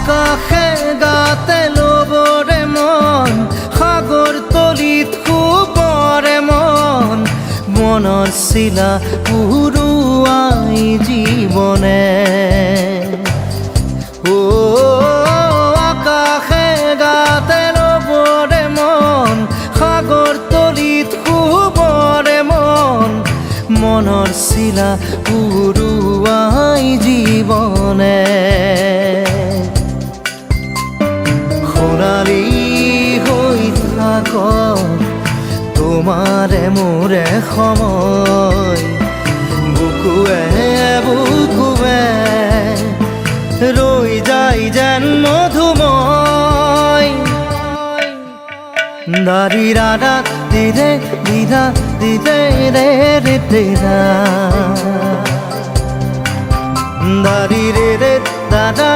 আকাশে গাতে ল'বৰে মন সাগৰ তলিত শুবৰে মন মনৰ চিলা উৰুৱাই জীৱনে আকাশে গাতে ল'বৰে মন সাগৰ তলিত শুবৰে মন মনৰ চিলা উৰুৱাই জীৱনে সোণালী হৈ থাক তোমাৰে মোৰে সময় বুকুৱে বুকুৱে ৰৈ যায় যেন মধুময় দাৰি ৰাধা দিদে দিদা দিদে ৰে ৰে দিদা দাৰি ৰে ৰে দাদা